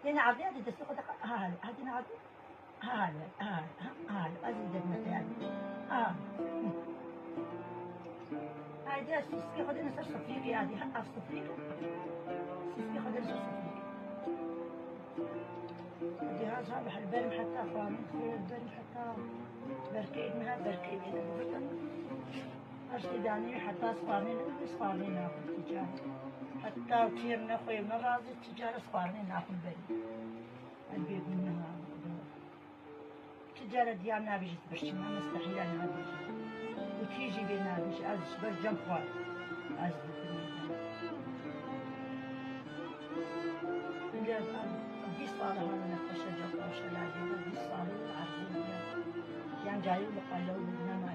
يعني عادي هذه دستي خدك هذه عادي عزيزة المتاعب هذه السيسكي خدنا نسر صفيقي هذه حق الصفيقي السيسكي خدنا نسر صفيقي هذه هذا بحر البرم حتى فامي خير البرم حتى بركيد منها بركيد أرسي داني حتى صفارني ناكل تجارة حتى وكيرنا خوينا راضي التجارة صفارني ناكل بري البيت منها التجارة ديالنا بيجي تبشتنا مستحيل أنا بيجي وتيجي بينا بيجي أزش بس جنب خوار أزبط لا دي صالة هذا نقش جبر وشلالي دي صالة العرضية يعني جايو لقالوا لنا ما